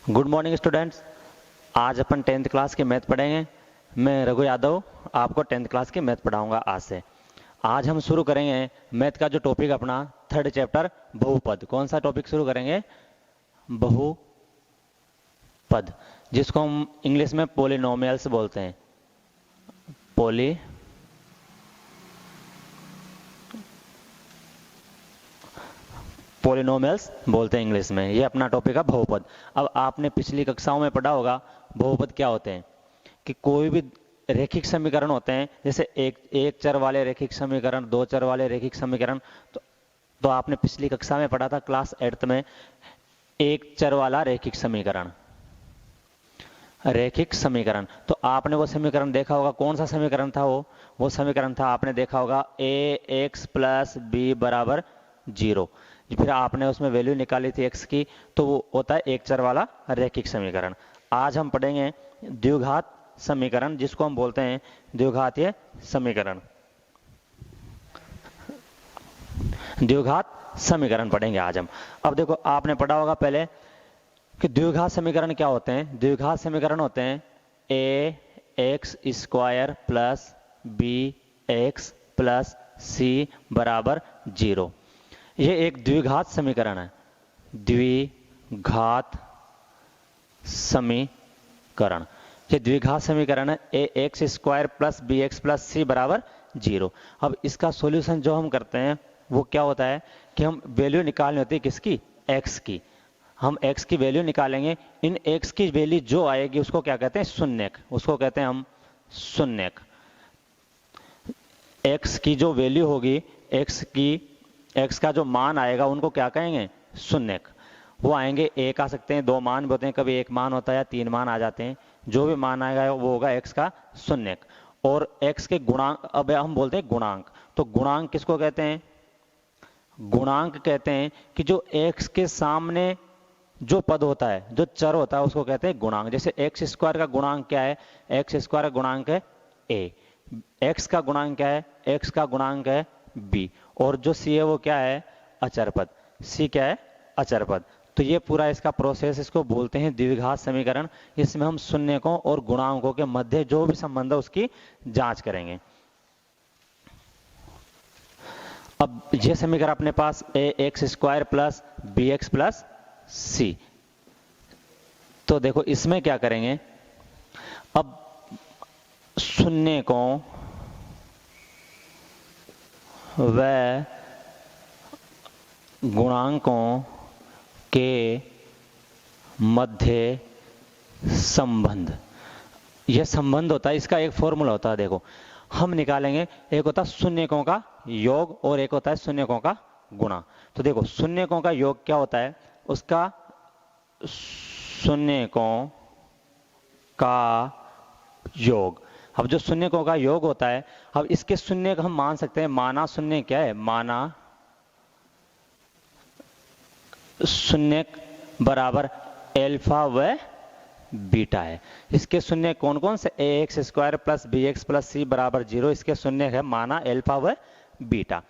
Good morning students. आज अपन 10th class की math पढ़ेंगे। मैं रघु यादव आपको 10th क्लास की मैथ पढ़ाऊंगा आज से। आज हम शुरू करेंगे मैथ का जो टॉपिक अपना 3rd चैप्टर बहुपद। कौन सा टॉपिक शुरू करेंगे? बहुपद, जिसको हम इंग्लिश में पॉलिनोमियल्स बोलते हैं। पॉलिनोमियल्स बोलते हैं इंग्लिश में। ये अपना टॉपिक है बहुपद। अब आपने पिछली कक्षाओं में पढ़ा होगा बहुपद क्या होते हैं, कि कोई भी रैखिक समीकरण होते हैं, जैसे एक चर वाले रैखिक समीकरण, दो चर वाले रैखिक समीकरण। तो आपने पिछली कक्षा में पढ़ा था क्लास 8th में एक चर वाला रैखिक समीकरण। तो आपने वो समीकरण देखा होगा। कौन सा समीकरण था वो समीकरण था, आपने देखा होगा ax + b = 0। फिर आपने उसमें वैल्यू निकाली थी x की, तो वो होता है एक चर वाला रैखिक समीकरण। आज हम पढ़ेंगे द्विघात समीकरण, जिसको हम बोलते हैं द्विघातीय समीकरण। द्विघात समीकरण पढ़ेंगे आज हम। अब देखो, आपने पढ़ा होगा पहले कि द्विघात समीकरण क्या होते हैं। द्विघात समीकरण होते हैं ax² + bx + c = 0। ये एक द्विघात समीकरण है। द्विघात समीकरण, ये द्विघात समीकरण है ax² + bx + c = 0। अब इसका सॉल्यूशन जो हम करते हैं वो क्या होता है कि हम वैल्यू निकालनी होती है किसकी? x की। हम x की वैल्यू निकालेंगे। इन x की वैल्यू जो आएगी उसको क्या कहते हैं? शून्यक। उसको कहते हैं हम शून्यक। x की जो वैल्यू होगी, x का जो मान आएगा उनको क्या कहेंगे? शून्यक। वो आएंगे, एक आ सकते हैं, दो मान भी होते हैं, कभी एक मान होता है या तीन मान आ जाते हैं। जो भी मान आएगा वो होगा x का शून्यक। और x के गुणांक, अब हम बोलते हैं गुणांक। तो गुणांक किसको कहते हैं? गुणांक कहते हैं कि जो x के सामने जो पद होता है, जो चर होता है, उसको कहते हैं गुणांक। जैसे x² का गुणांक क्या है? x² का गुणांक है a। x का गुणांक क्या है? x का गुणांक है b। और जो c है वो क्या है? अचर पद। c क्या है? अचर पद। तो ये पूरा इसका प्रोसेस, इसको बोलते हैं द्विघात समीकरण। इसमें हम शून्यकों और गुणांकों के मध्य जो भी संबंध है उसकी जांच करेंगे। अब ये समीकरण अपने पास ax² + bx + c। तो देखो इसमें क्या करेंगे, अब शून्यकों व गुणांकों के मध्य संबंध, यह संबंध होता है, इसका एक फॉर्मूला होता है। देखो हम निकालेंगे, एक होता है शून्यकों का योग और एक होता है शून्यकों का गुणा। तो देखो शून्यकों का योग क्या होता है? उसका शून्यकों का योग। अब जो शून्यकों का योग होता है, अब इसके शून्य हम मान सकते हैं। माना शून्य क्या है? माना शून्य बराबर अल्फा व बीटा है। इसके शून्य कौन कौन से? ax² + bx + c = 0। इसके शून्य है माना अल्फा व बीटा।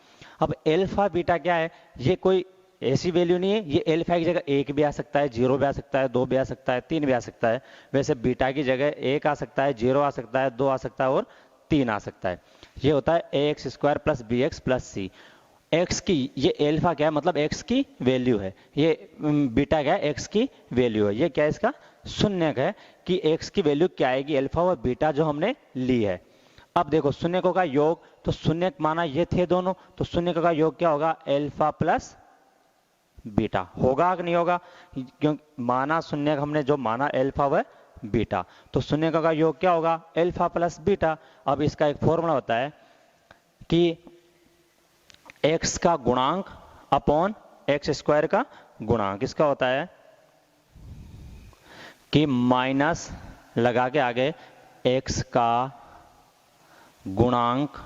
अब अल्फा बीटा क्या है? ये कोई ऐसी वैल्यू नहीं है। ये अल्फा की जगह 1 भी आ सकता है, 0 भी आ सकता है, 2 भी आ सकता है, 3 भी आ सकता है। वैसे बीटा की जगह 1 आ सकता है, 0 आ सकता है, 2 आ सकता है और 3 आ सकता है। ये होता है ax² + bx + c। x की, ये अल्फा क्या है? मतलब x की वैल्यू है। ये बीटा क्या है? x की वैल्यू है। ये क्या है? इसका शून्यक है कि x की वैल्यू क्या आएगी? अल्फा और बीटा जो हमने ली है। अब देखो शून्यकों का योग, तो शून्यक माना ये थे दोनों, तो शून्यकों का योग क्या होगा? Alpha + beta. होगा कि नहीं होगा? क्योंकि माना शून्यक हमने जो माना अल्फा व बीटा, तो शून्यकों का योग क्या होगा? Alpha + beta. अब इसका एक फॉर्मूला होता है कि x का गुणांक अपॉन x² का गुणांक। इसका होता है कि माइनस लगा के आगे x का गुणांक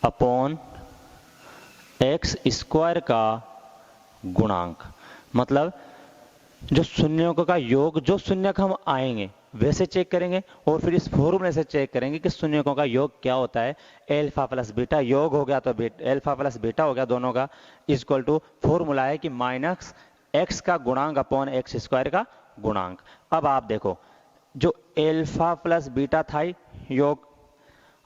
अपॉन x² का गुणांक। मतलब जो शून्यों का योग, जो शून्यक हम आएंगे वैसे चेक करेंगे और फिर इस फॉर्मूले से चेक करेंगे कि शून्यकों का योग क्या होता है। अल्फा + बीटा योग हो गया तो अल्फा + बीटा हो गया दोनों का, इक्वल टू फॉर्मूला है कि माइनस x का गुणांक अपॉन x² का गुणांक। अब आप देखो जो एल्फा प्लस बीटा था योग,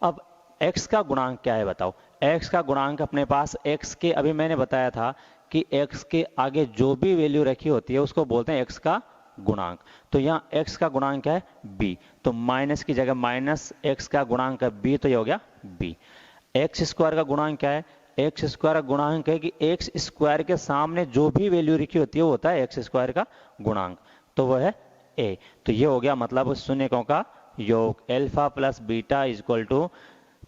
अब x का गुणांक क्या है बताओ। x का गुणांक अपने पास x के, अभी मैंने बताया था कि x के आगे जो भी वैल्यू रखी होती है उसको बोलते हैं x का गुणांक। तो यहाँ x का गुणांक क्या है b, तो माइनस की जगह माइनस x का गुणांक है b, तो ये हो गया b। एक्स स्क्वायर का गुणांक क्या है, एक्स स्क्वायर का गुणांक है कि एक्स स्क्वायर के सामने जो भी वैल्यू लिखी होती है वो होता है एक्स स्क्वायर का गुणांक, तो वो है a। तो ये हो गया मतलब शून्यकों का योग, alpha plus beta is equal to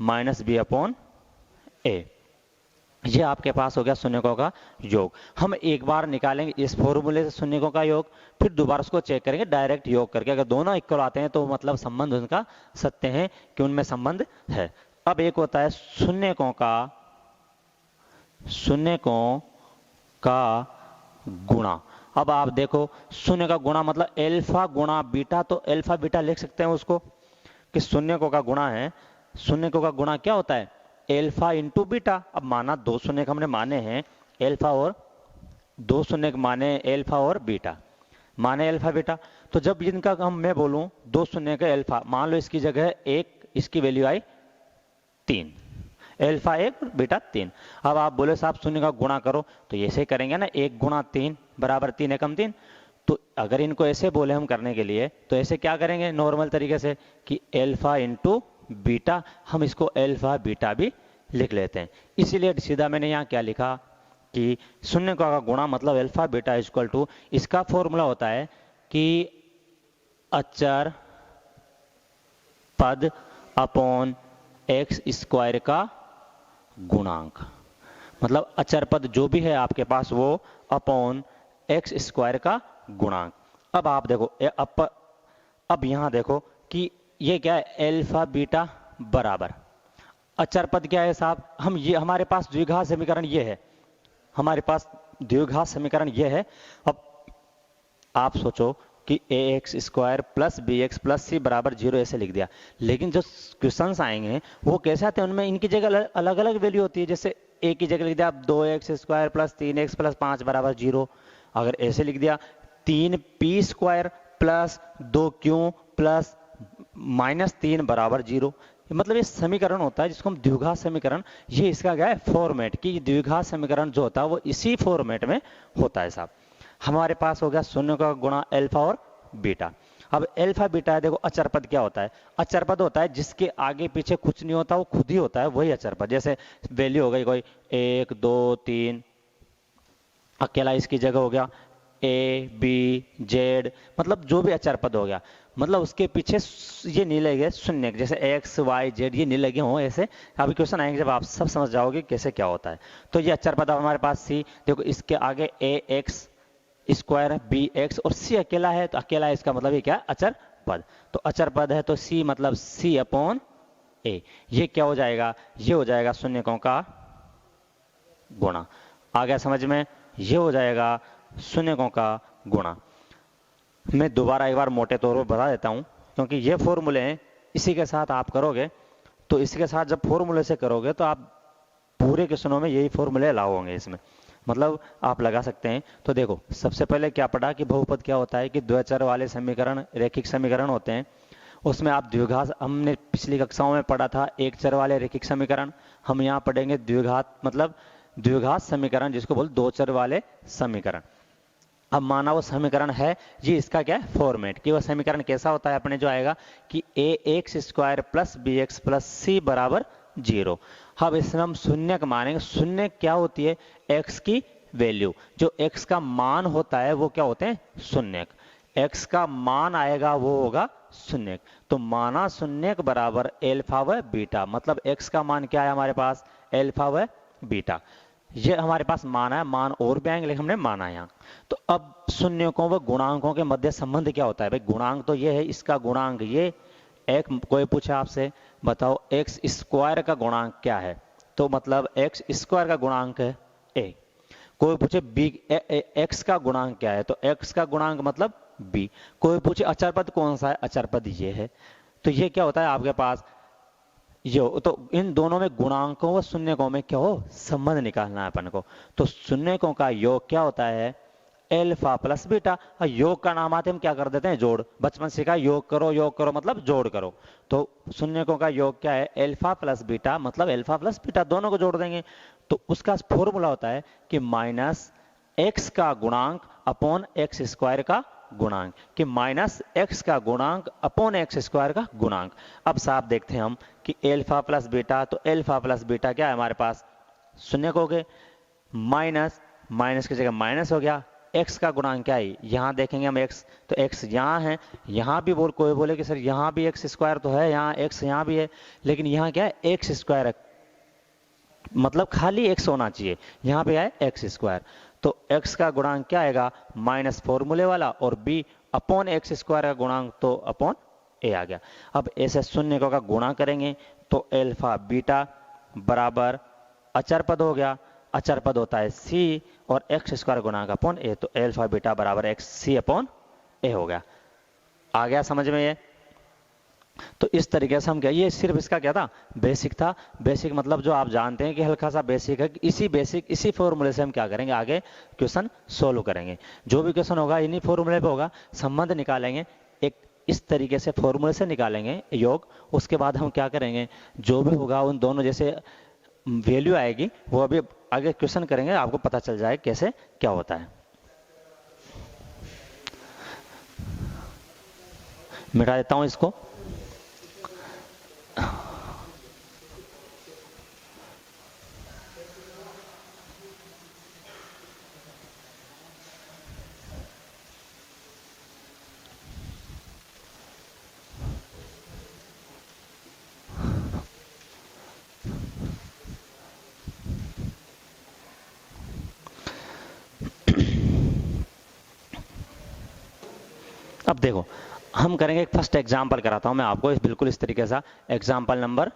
minus b upon a. ये आपके पास हो गया शून्यकों का योग। हम एक बार निकालेंगे इस फॉर्मूले से शून्यकों का योग, फिर दोबारा उसको चेक करेंगे डायरेक्ट योग करके, अगर दोनों इक्वल आते हैं तो मतलब संबंध उनका सत्य है कि उनमें संबंध है। अब एक होता है शून्यकों का गुणा। अब आप देखो शून्य का गुणा मतलब एल्फा गुणा बीटा, तो एल्फा बीटा लिख सकते हैं उसको कि शून्यकों का गुणा है। शून्यकों का गुणा क्या होता है, एल्फा इंटू बीटा। अब माना दो शून्य हमने माने हैं एल्फा, और दो शून्य माने एल्फा और बीटा, माने एल्फा बीटा। तो जब इनका मैं बोलूं दो शून्य का एल्फा, मान लो इसकी जगह एक, इसकी वैल्यू आई 3, एल्फा 1 बीटा 3। अब आप बोले साहब शून्य का गुणा करो, तो ऐसे करेंगे ना, 1 गुणा 3 बराबर 3 एकम 3। तो अगर इनको ऐसे बोले हम करने के लिए, तो ऐसे क्या करेंगे नॉर्मल तरीके से कि एल्फा इंटू बीटा, हम इसको एल्फा बीटा भी लिख लेते हैं। इसीलिए सीधा मैंने यहाँ क्या लिखा कि शून्य का गुणा मतलब एल्फा बीटा इक्वल टू, इसका फॉर्मूला होता है कि अचर पद अपॉन एक्स स्क्वायर का गुणांक, मतलब अचर पद जो भी है आपके पास वो अपॉन एक्स स्क्वायर का गुणांक। अब आप देखो अब यहां देखो कि ये क्या है, एल्फा बीटा बराबर अचर पद क्या है साहब, हम ये हमारे पास द्विघात समीकरण ये है, हमारे पास द्विघात समीकरण ये है। अब आप सोचो कि a x square plus b x plus c बराबर 0 ऐसे लिख दिया, लेकिन जो क्वेश्चंस आएंगे वो कैसे आते हैं, उनमें इनकी जगह अलग अलग वैल्यू होती है। जैसे ए की जगह लिख दिया आप 2x square plus 3x plus 5 बराबर 0, अगर ऐसे लिख दिया 3p square plus 2q plus minus 3 बराबर 0, मतलब ये समीकरण होता है जिसको हम द्विघात समीकरण, ये इसका क्या है फॉर्मेट, कि द्विघात समीकरण जो होता है वो इसी फॉर्मेट में होता है साहब। हमारे पास हो गया शून्य का गुणा एल्फा और बीटा। अब एल्फा बीटा है, देखो अचर पद क्या होता है, अचर पद होता है जिसके आगे पीछे कुछ नहीं होता, वो खुद ही होता है, वही अचर पद। जैसे वैल्यू हो गई कोई 1 2 3, अकेला इसकी जगह हो गया ए बी जेड, मतलब जो भी अचर पद हो गया, मतलब उसके पीछे ये नहीं लगे शून्य, जैसे एक्स वाई जेड ये नहीं लगे हों ऐसे। अभी क्वेश्चन आएंगे जब आप सब समझ जाओगे कैसे क्या होता है। तो ये अचर पद हमारे पास सी, देखो इसके आगे ए एक्स स्क्वायर बी एक्स और सी अकेला है, तो अकेला है इसका मतलब ये क्या है अचर पद। तो अचर पद है तो सी मतलब सी अपॉन ए, ये क्या हो जाएगा, ये हो जाएगा शून्यकों का गुणा। आ गया समझ में, ये हो जाएगा शून्यकों का गुणा। मैं दोबारा एक बार मोटे तौर पर बता देता हूं, क्योंकि ये फॉर्मूले हैं, इसी के साथ आप करोगे, तो इसके साथ जब फॉर्मूले से करोगे तो आप पूरे क्वेश्चनों में यही फॉर्मूले अलाउ होंगे, इसमें मतलब आप लगा सकते हैं। तो देखो सबसे पहले क्या पढ़ा कि बहुपद क्या होता है, कि द्विचर वाले समीकरण रैखिक समीकरण होते हैं, उसमें आप द्विघात, हमने पिछली कक्षाओं में पढ़ा था एक चर वाले रैखिक समीकरण, हम यहाँ पढ़ेंगे द्विघात मतलब द्विघात समीकरण जिसको बोल दो चर वाले समीकरण। अब माना वो समीकरण है, ये इसका क्या है फॉर्मेट, कि वो समीकरण कैसा होता है अपने जो आएगा कि a x square plus b x plus c बराबर 0। अब इसमें हम शून्य मानेंगे, शून्य क्या होती है, x की वैल्यू, जो x का मान होता है वो क्या होते हैं शून्य, x का मान आएगा वो होगा शून्य। तो माना शून्य बराबर एल्फा व बीटा, मतलब x का मान क्या है हमारे पास एल्फा व बीटा, ये हमारे पास माना है, मान और भी आएंगे लेकिन हमने माना है यहाँ। तो अब शून्यकों व गुणांकों के मध्य संबंध क्या होता है भाई, गुणांक तो ये है, इसका गुणांक ये, एक कोई पूछा आपसे बताओ एक्स स्क्वायर का गुणांक क्या है, तो मतलब एक्स स्क्वायर का गुणांक है ए। कोई पूछे बी एक्स का गुणांक क्या है, तो एक्स का गुणांक मतलब बी। कोई पूछे अचर पद कौन सा है, अचर पद ये है। तो ये क्या होता है आपके पास ये, तो इन दोनों में गुणांकों व शून्यकों में क्या हो संबंध निकालना है अपन को। तो शून्यकों का योग क्या होता है, एल्फा प्लस बीटा। और योग का नाम आते हम क्या कर देते हैं, जोड़। बचपन सीखा योग करो मतलब जोड़ करो। तो शून्यकों का योग क्या है, एल्फा प्लस बीटा, मतलब एल्फा प्लस बीटा दोनों को जोड़ देंगे। तो उसका फॉर्मूला होता है कि माइनस एक्स का गुणांक अपॉन एक्स स्क्वायर का गुणांक, कि माइनस एक्स का गुणांक अपॉन एक्स स्क्वायर का गुणांक। अब साफ देखते हैं हम कि एल्फा प्लस बीटा, तो एल्फा प्लस बीटा क्या है हमारे पास, शून्यक हो गए, माइनस माइनस की जगह माइनस हो गया, x का गुणांक क्या है, यहाँ देखेंगे हम x, तो x यहाँ है, यहाँ भी कोई बोले कि सर यहाँ भी एक्स स्क्वायर तो है, यहाँ x यहाँ भी है, लेकिन यहाँ क्या है एक्स स्क्वायर है, मतलब खाली x होना चाहिए, यहाँ पे है एक्स स्क्वायर। तो x का गुणांक क्या आएगा, माइनस फॉर्मूले वाला, और b अपॉन एक्स स्क्वायर का गुणांक तो अपॉन a आ गया। अब ऐसे शून्य का गुणा करेंगे तो एल्फा बीटा बराबर अचर पद हो गया, अचर पद होता है c, और एक्स स्क्वायर गुणांक अपॉन a, तो एल्फा बीटा बराबर एक्स सी अपॉन a हो गया। आ गया समझ में ये। तो इस तरीके से हम क्या, ये सिर्फ इसका क्या था, बेसिक था। बेसिक मतलब जो आप जानते हैं कि हल्का सा बेसिक है, इसी फॉर्मूले से हम क्या करेंगे, आगे क्वेश्चन सोल्व करेंगे। जो भी क्वेश्चन होगा इन्हीं फॉर्मूले पे होगा, संबंध निकालेंगे एक इस तरीके से, फॉर्मूले से निकालेंगे योग। उसके बाद हम क्या करेंगे, जो भी होगा उन दोनों जैसे वैल्यू आएगी वो अभी आगे क्वेश्चन करेंगे, आपको पता चल जाए कैसे क्या होता है। मिटा देता हूं इसको। अब देखो हम करेंगे एक फर्स्ट एग्जाम्पल कराता हूं मैं आपको, बिल्कुल इस तरीके से एग्जाम्पल नंबर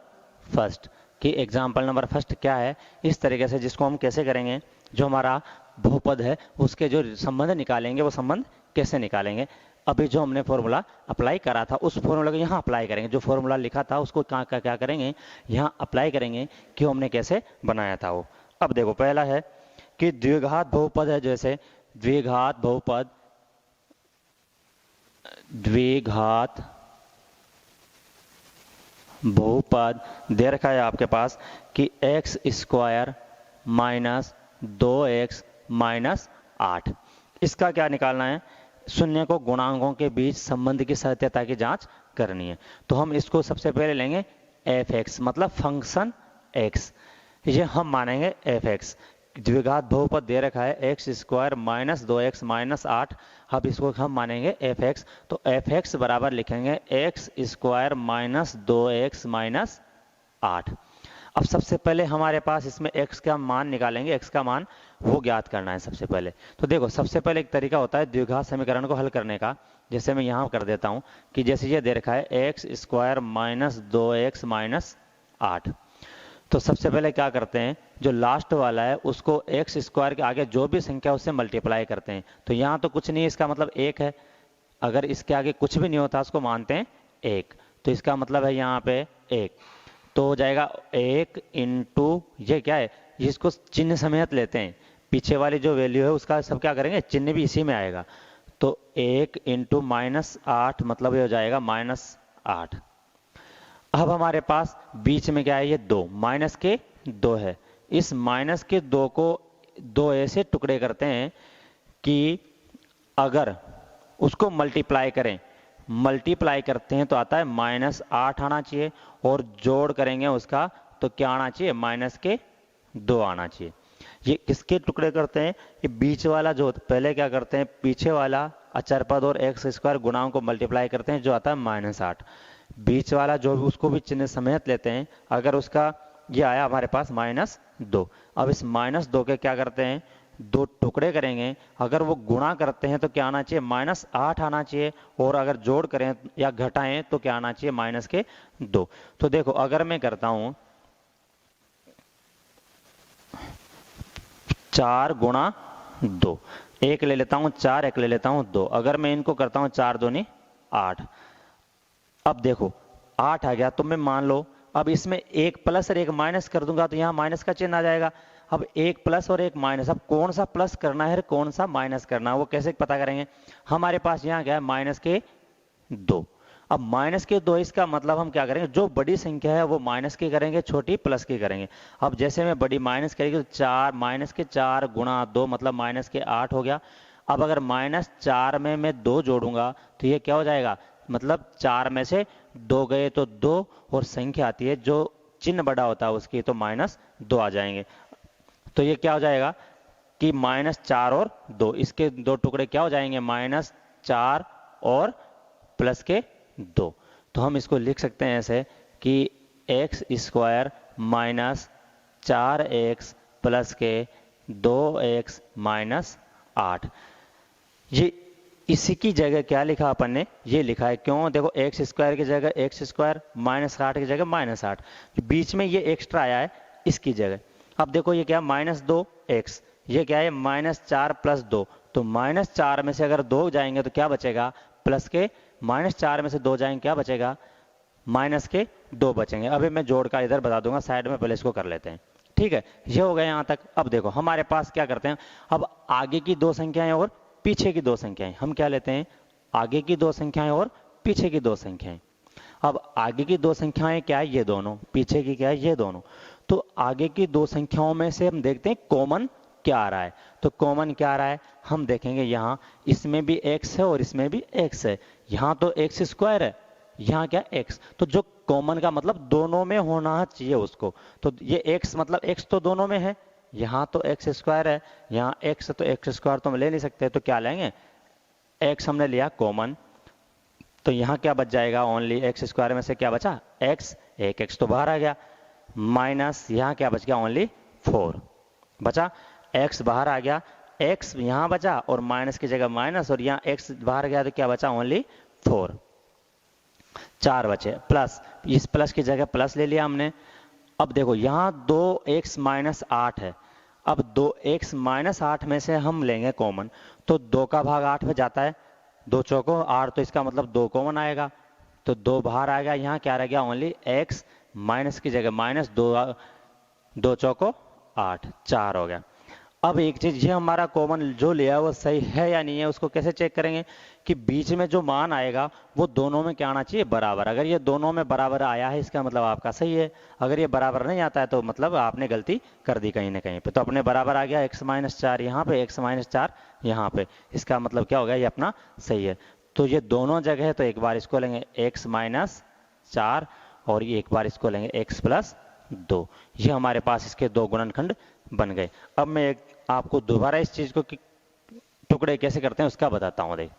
फर्स्ट। कि एग्जाम्पल नंबर फर्स्ट क्या है, इस तरीके से जिसको हम कैसे करेंगे, जो हमारा बहुपद है उसके जो संबंध निकालेंगे वो संबंध कैसे निकालेंगे। अभी जो हमने फॉर्मूला अप्लाई करा था उस फॉर्मूला को यहाँ अप्लाई करेंगे, जो फॉर्मूला लिखा था उसको क्या करेंगे, यहाँ अप्लाई करेंगे कि हमने कैसे बनाया था वो। अब देखो पहला है कि द्विघात बहुपद है, जैसे द्विघात बहुपद, द्विघात बहुपद दे रखा है आपके पास कि x square minus 2x minus 8। इसका क्या निकालना है, शून्य को गुणांकों के बीच संबंध की सत्यता की जांच करनी है। तो हम इसको सबसे पहले लेंगे f(x), मतलब फंक्शन x, ये हम मानेंगे f(x). द्विघात बहुपद दे रखा है x square minus 2x minus 8, अब इसको हम मानेंगे f(x). तो f(x) बराबर लिखेंगे x square minus 2x minus 8। अब सबसे पहले हमारे पास इसमें x का मान निकालेंगे, x का मान वो ज्ञात करना है सबसे पहले। तो देखो सबसे पहले एक तरीका होता है द्विघात समीकरण को हल करने का, जैसे मैं यहाँ कर देता हूँ कि जैसे ये दे रखा है x square minus 2x minus 8। तो सबसे पहले क्या करते हैं, जो लास्ट वाला है उसको एक्स स्क्वायर के आगे जो भी संख्या उससे मल्टीप्लाई करते हैं। तो यहाँ तो कुछ नहीं, इसका मतलब 1 है, अगर इसके आगे कुछ भी नहीं होता उसको मानते हैं 1, तो इसका मतलब है यहाँ पे 1, तो हो जाएगा 1 इंटू ये क्या है, जिसको चिन्ह समेत लेते हैं, पीछे वाली जो वैल्यू है उसका सब क्या करेंगे, चिन्ह भी इसी में आएगा। तो 1 इंटू माइनस 8, मतलब ये हो जाएगा माइनस 8। अब हमारे पास बीच में क्या है, ये 2 माइनस के 2 है, इस माइनस के 2 को 2 ऐसे टुकड़े करते हैं कि अगर उसको मल्टीप्लाई करें, मल्टीप्लाई करते हैं तो आता है माइनस 8 आना चाहिए, और जोड़ करेंगे उसका तो क्या आना चाहिए, माइनस के 2 आना चाहिए। ये किसके टुकड़े करते हैं, ये बीच वाला जो पहले क्या करते हैं, पीछे वाला अचर पद और एक्स स्क्वायर गुणांक को मल्टीप्लाई करते हैं जो आता है माइनस 8, बीच वाला जो भी उसको भी चिन्ह समेत लेते हैं, अगर उसका ये आया हमारे पास माइनस 2। अब इस माइनस 2 के क्या करते हैं, 2 टुकड़े करेंगे, अगर वो गुणा करते हैं तो क्या आना चाहिए, माइनस 8 आना चाहिए, और अगर जोड़ करें या घटाएं तो क्या आना चाहिए, माइनस के 2। तो देखो अगर मैं करता हूं 4 गुणा 2, एक ले लेता हूं 4, एक ले लेता हूं 2, अगर मैं इनको करता हूं 4 दूनी 8, अब देखो 8 आ गया, तो मैं मान लो अब इसमें एक प्लस और एक माइनस कर दूंगा तो यहाँ माइनस का चिन्ह आ जाएगा। अब एक प्लस और एक माइनस, अब कौन सा प्लस करना है कौन सा माइनस करना है वो कैसे पता करेंगे? हमारे पास यहाँ क्या है माइनस के 2। अब माइनस के 2 इसका मतलब हम क्या करेंगे, जो बड़ी संख्या है वो माइनस की करेंगे, छोटी प्लस की करेंगे। अब जैसे मैं बड़ी माइनस करेंगे तो 4 माइनस के 4 गुणा 2 मतलब माइनस के 8 हो गया। अब अगर -4 में मैं 2 जोड़ूंगा तो ये क्या हो जाएगा, मतलब 4 में से 2 गए तो 2, और संख्या आती है जो चिन्ह बड़ा होता है उसकी तो -2 आ जाएंगे। तो ये क्या हो जाएगा कि -4 और 2, इसके दो टुकड़े क्या हो जाएंगे, -4 और प्लस के 2। तो हम इसको लिख सकते हैं ऐसे कि x² -4x प्लस के 2x -8। ये इसी की जगह क्या लिखा अपन ने, ये लिखा है। क्यों? देखो x² की जगह x² -8 की जगह -8, बीच में ये एक्स्ट्रा आया है इसकी जगह। अब देखो ये क्या -2x, ये क्या है -4 + 2, तो -4 में से अगर 2 जाएंगे तो क्या बचेगा, प्लस के -4 में से 2 जाएंगे क्या बचेगा, -2 बचेंगे। अभी मैं जोड़ कर इधर बता दूंगा, साइड में पहले इसको कर लेते हैं। ठीक है, ये हो गया यहाँ तक। अब देखो हमारे पास क्या करते हैं, अब आगे की 2 संख्याएं और पीछे की 2 संख्याएं हम क्या लेते हैं, आगे की 2 संख्याएं और पीछे की 2 संख्याएं। अब आगे की 2 संख्याएं क्या है, ये दोनों, पीछे की क्या है, ये दोनों। तो आगे की 2 संख्याओं में से हम देखते हैं कॉमन क्या आ रहा है। तो कॉमन क्या आ रहा है, हम देखेंगे यहाँ इसमें भी x है और इसमें भी x है। यहाँ तो x² है, यहाँ क्या x, तो जो कॉमन का मतलब दोनों में होना चाहिए उसको। तो ये x मतलब x तो दोनों में है, यहाँ तो x² है, यहाँ x तो x² तो हम ले नहीं सकते, तो क्या लेंगे, x हमने लिया कॉमन। तो यहाँ क्या बच जाएगा, ओनली x² में से क्या बचा x, एक x तो बाहर आ गया, माइनस यहाँ क्या बच गया, ओनली 4 बचा, x बाहर आ गया, x यहाँ बचा और माइनस की जगह माइनस, और यहाँ x बाहर गया तो क्या बचा, ओनली 4, 4 बचे। प्लस, इस प्लस की जगह प्लस ले लिया हमने। अब देखो यहाँ 2x -8 है, अब 2x -8 में से हम लेंगे कॉमन, तो 2 का भाग 8 में जाता है, 2 चौको 8, तो इसका मतलब 2 कॉमन आएगा, तो 2 बाहर आ गया। यहाँ क्या रह गया, ओनली x, माइनस की जगह माइनस, 2 चौको 8, 4 हो गया। अब एक चीज, ये हमारा कॉमन जो लिया वो सही है या नहीं है, उसको कैसे चेक करेंगे कि बीच में जो मान आएगा वो दोनों में क्या आना चाहिए, बराबर। अगर ये दोनों में बराबर आया है इसका मतलब आपका सही है, अगर ये बराबर नहीं आता है तो मतलब आपने गलती कर दी कहीं ना कहीं पे। तो अपने बराबर आ गया x -4 यहाँ पे, x -4 यहाँ पे, इसका मतलब क्या हो गया, ये अपना सही है। तो ये दोनों जगह है, तो एक बार इसको लेंगे x -4 और ये एक बार इसको लेंगे x + 2। ये हमारे पास इसके 2 गुणनखंड बन गए। अब मैं आपको दोबारा इस चीज को टुकड़े कैसे करते हैं उसका बताता हूं। देख,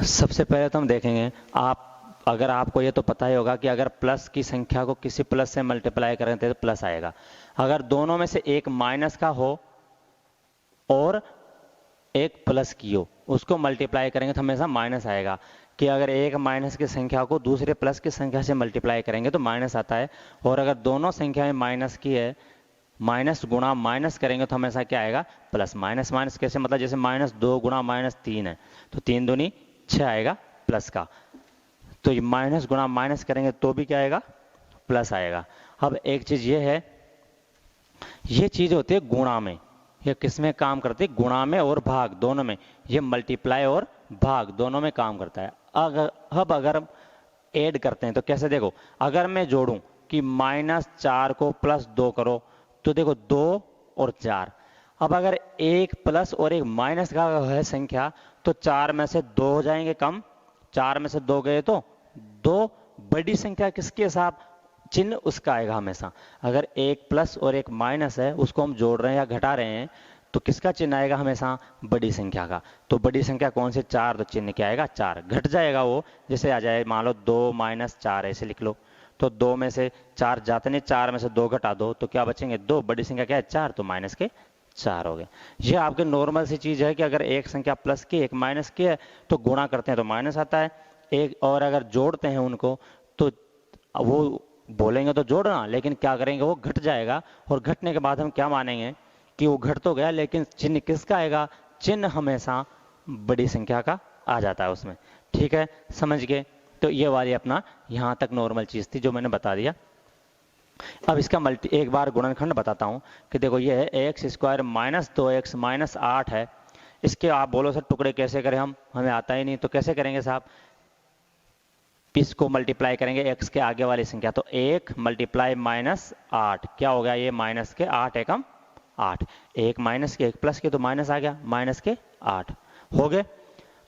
सबसे पहले तो हम देखेंगे, आप अगर आपको ये तो पता ही होगा कि अगर प्लस की संख्या को किसी प्लस से मल्टीप्लाई करें तो प्लस आएगा। अगर दोनों में से एक माइनस का हो और एक प्लस की हो, उसको मल्टीप्लाई करेंगे तो हमेशा माइनस आएगा। कि अगर एक माइनस की संख्या को दूसरे प्लस की संख्या से मल्टीप्लाई करेंगे तो माइनस आता है, और अगर दोनों संख्याएं माइनस की है, माइनस गुणा माइनस करेंगे तो हमेशा क्या आएगा, प्लस। माइनस माइनस कैसे, मतलब जैसे -2 गुणा -3 है तो 3 दूनी 6 आएगा प्लस का, तो ये माइनस गुणा माइनस करेंगे तो भी क्या आएगा, प्लस आएगा। अब एक चीज ये है, ये चीज होती है गुणा में, ये किस में काम करती है, गुणा में और भाग दोनों में, ये मल्टीप्लाई और भाग दोनों में काम करता है। अगर ऐड करते हैं तो कैसे, देखो अगर मैं जोड़ूं कि -4 को +2 करो तो देखो 2 और 4। अब अगर एक प्लस और एक माइनस का है संख्या तो 4 में से 2 हो जाएंगे कम, 4 में से 2 गए तो 2, बड़ी संख्या किसके साथ, चिन्ह उसका आएगा हमेशा। अगर एक प्लस और एक माइनस है उसको हम जोड़ रहे हैं या घटा रहे हैं तो किसका चिन्ह आएगा, हमेशा बड़ी संख्या का। तो बड़ी संख्या कौन सी, 4, तो चिन्ह क्या आएगा, 4। घट जाएगा वो, जैसे आ जाए मान लो 2 - 4 ऐसे लिख लो, तो 2 में से 4 जाते नहीं, 4 में से 2 घटा दो तो क्या बचेंगे, 2, बड़ी संख्या क्या है 4, तो माइनस के 4 हो गए। ये आपके नॉर्मल सी चीज है कि अगर एक संख्या प्लस की एक माइनस की है तो गुणा करते हैं तो माइनस आता है, एक और अगर जोड़ते हैं उनको तो वो बोलेंगे तो जोड़ना, लेकिन क्या करेंगे वो घट जाएगा, और घटने के बाद हम क्या मानेंगे कि वो घट तो गया लेकिन चिन्ह किसका आएगा, चिन्ह हमेशा बड़ी संख्या का आ जाता है उसमें। ठीक है, समझ गए। तो ये वाली अपना यहाँ तक नॉर्मल चीज़ थी जो मैंने बता दिया। अब इसका एक बार गुणनखंड बताता हूँ कि देखो ये है x square minus 2x minus 8 है। इसके आप बोलो सर टुकड़े कैसे करें, हमें आता ही नहीं, तो कैसे करेंगे साहब, इसको मल्टीप्लाई करेंगे x के आगे वाली संख्या, तो 1 मल्टीप्लाई माइनस 8 क्या हो गया, ये माइनस के 8 एकम 8, एक माइनस के एक प्लस के तो माइनस आ गया, माइनस के 8 हो गए।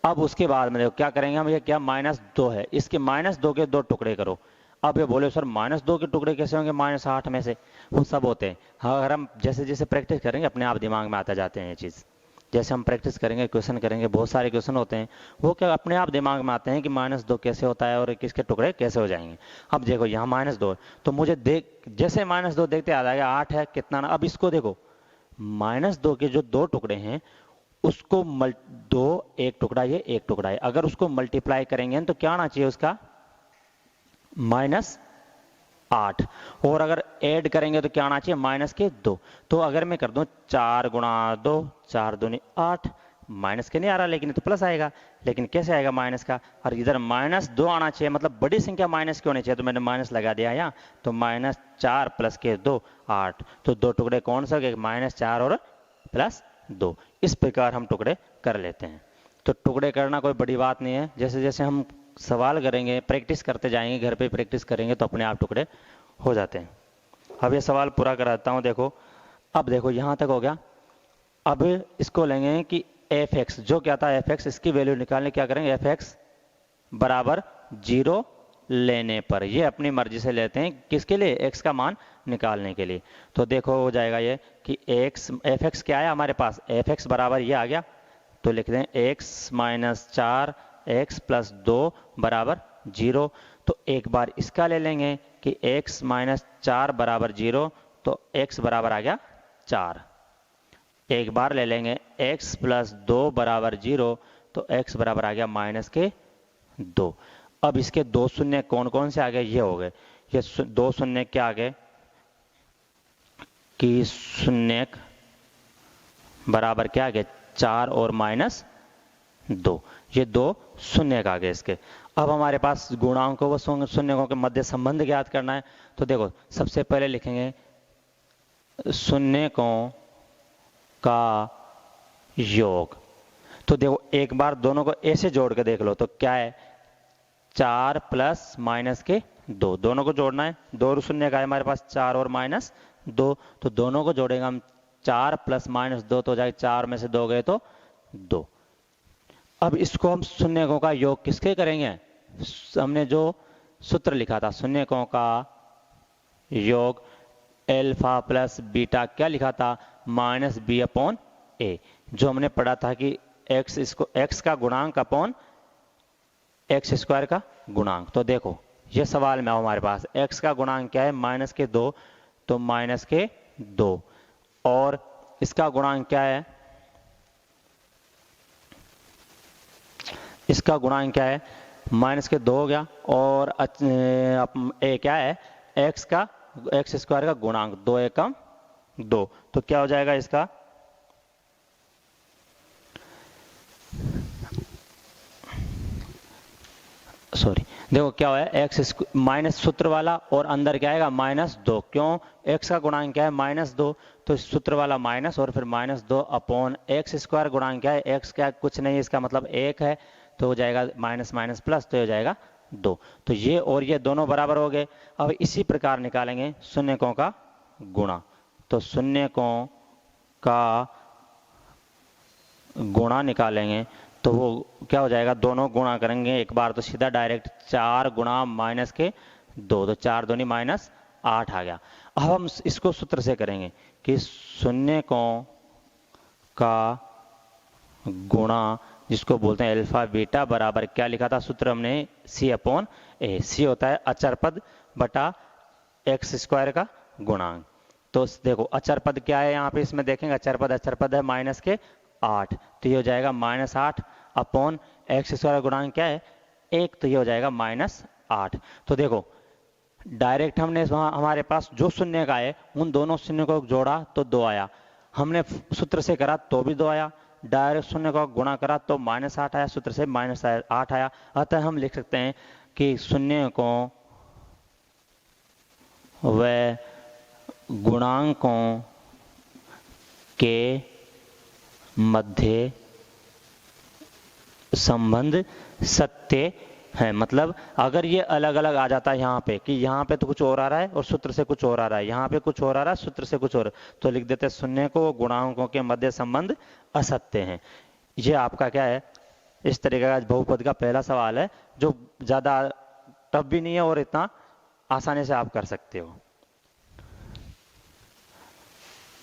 अब उसके बाद में देखो क्या करेंगे हम, ये क्या माइनस 2 है, इसके माइनस 2 के 2 टुकड़े करो। अब ये बोले सर माइनस 2 के टुकड़े कैसे होंगे माइनस 8 में से, वो सब होते हैं। हाँ, अगर हम जैसे जैसे प्रैक्टिस करेंगे अपने आप दिमाग में आता जाते हैं ये चीज़। जैसे हम प्रैक्टिस करेंगे, क्वेश्चन करेंगे, बहुत सारे क्वेश्चन होते हैं, वो क्या अपने आप दिमाग में आते हैं कि माइनस 2 कैसे होता है और किसके टुकड़े कैसे हो जाएंगे। अब देखो यहाँ माइनस 2 तो मुझे जैसे माइनस 2 देखते याद आ गया 8 है कितना ना। अब इसको देखो माइनस 2 के जो 2 टुकड़े हैं उसको दो, एक टुकड़ा ये एक टुकड़ा है, अगर उसको मल्टीप्लाई करेंगे तो क्या आना चाहिए उसका माइनस 8, और अगर ऐड करेंगे तो क्या आना चाहिए माइनस के 2। तो अगर मैं कर दूं 4 गुणा 2, 4 दूनी 8, माइनस के नहीं आ रहा लेकिन तो प्लस आएगा, लेकिन कैसे आएगा माइनस का, और इधर माइनस 2 आना चाहिए, मतलब बड़ी संख्या माइनस की होनी चाहिए, तो मैंने माइनस लगा दिया यहाँ, तो माइनस 4 प्लस के 2 8, तो 2 टुकड़े कौन सा हो, माइनस 4 और प्लस 2। इस प्रकार हम टुकड़े कर लेते हैं। तो टुकड़े करना कोई बड़ी बात नहीं है, जैसे जैसे हम सवाल करेंगे प्रैक्टिस करते जाएंगे, घर पे प्रैक्टिस करेंगे तो अपने आप टुकड़े हो जाते हैं। अब ये सवाल पूरा कराता हूँ, देखो अब देखो यहाँ तक हो गया। अब इसको लेंगे कि एफ एक्स, जो क्या था एफ एक्स, इसकी वैल्यू निकालने क्या करेंगे, एफ एक्स बराबर 0 लेने पर, ये अपनी मर्जी से लेते हैं किसके लिए, एक्स का मान निकालने के लिए। तो देखो हो जाएगा ये कि एक्स एफ एक्स क्या है हमारे पास, एफ एक्स बराबर ये आ गया, तो लिख दें एक्स माइनस 4 एक्स प्लस 2 बराबर 0। तो एक बार इसका ले लेंगे कि x माइनस 4 बराबर 0, तो x बराबर आ गया 4। एक बार ले लेंगे x प्लस 2 बराबर 0, तो x बराबर आ गया माइनस के 2। अब इसके 2 शून्य कौन कौन से आ गए, ये हो गए, ये 2 शून्य क्या आ गए कि शून्य बराबर क्या आ गया 4 और माइनस 2, ये 2 शून्य आ गए इसके। अब हमारे पास गुणांकों व शून्यकों के मध्य संबंध ज्ञात करना है, तो देखो सबसे पहले लिखेंगे शून्यकों का योग। तो देखो एक बार दोनों को ऐसे जोड़ के देख लो, तो क्या है 4 प्लस माइनस के 2, दोनों को जोड़ना है, 2 शून्य का है हमारे पास 4 और माइनस 2, तो दोनों को जोड़ेंगे हम 4 प्लस माइनस 2 तो हो जाएगा 4 में से 2 गए तो 2। अब इसको हम शून्यकों का योग किसके करेंगे, हमने जो सूत्र लिखा था शून्यकों का योग एल्फा प्लस बीटा, क्या लिखा था माइनस बी अपॉन ए, जो हमने पढ़ा था कि एक्स का गुणांक अपॉन एक्स स्क्वायर का गुणांक। तो देखो ये सवाल में आओ, हमारे पास एक्स का गुणांक क्या है माइनस के 2, तो माइनस के 2, और इसका गुणांक क्या है, इसका गुणांक क्या है माइनस के 2 हो गया, और ए क्या है एक्स स्क्वायर का गुणांक 2 एकम 2, तो क्या हो जाएगा इसका सॉरी देखो क्या है एक्स माइनस सूत्र वाला और अंदर क्या आएगा माइनस 2, क्यों एक्स का गुणांक क्या है माइनस 2, तो सूत्र वाला माइनस और फिर माइनस 2 अपॉन एक्स स्क्वायर गुणांक क्या है एक्स क्या कुछ नहीं, इसका मतलब 1 है, तो हो जाएगा माइनस माइनस प्लस, तो हो जाएगा 2। तो ये और ये दोनों बराबर हो गए। अब इसी प्रकार निकालेंगे शून्यकों का गुणा, तो शून्यकों का गुणा निकालेंगे तो वो क्या हो जाएगा, दोनों गुणा करेंगे एक बार तो सीधा डायरेक्ट 4 गुणा माइनस के 2, तो 4 दूनी माइनस 8 आ गया। अब हम इसको सूत्र से करेंगे कि शून्यकों का गुणा, जिसको बोलते हैं अल्फा बीटा, बराबर क्या लिखा था सूत्र हमने सी अपॉन ए, सी होता है अचर पद बटा एक्स स्क्वायर का गुणांक। तो देखो अचर पद क्या है यहाँ पे, इसमें देखेंगे अचर पद है माइनस के 8, तो ये हो जाएगा माइनस 8 अपॉन एक्स स्क्वायर गुणांक क्या है 1, तो ये हो जाएगा माइनस 8। तो देखो डायरेक्ट हमने हमारे पास जो शून्य का है उन दोनों शून्य को जोड़ा तो 2 आया, हमने सूत्र से करा तो भी 2 आया, डायरेक्ट शून्य को गुणा करा तो माइनस 8 आया, सूत्र से माइनस 8 आया। अतः हम लिख सकते हैं कि शून्यकों व गुणांकों के मध्य संबंध सत्य है। मतलब अगर ये अलग अलग आ जाता है यहाँ पे कि यहाँ पे तो कुछ और आ रहा है और सूत्र से कुछ और आ रहा है, यहाँ पे कुछ और आ रहा है सूत्र से कुछ और, तो लिख देते हैं शून्य को गुणांकों के मध्य संबंध असत्य हैं। ये आपका क्या है, इस तरीके का बहुपद का पहला सवाल है जो ज़्यादा टफ भी नहीं है और इतना आसानी से आप कर सकते हो।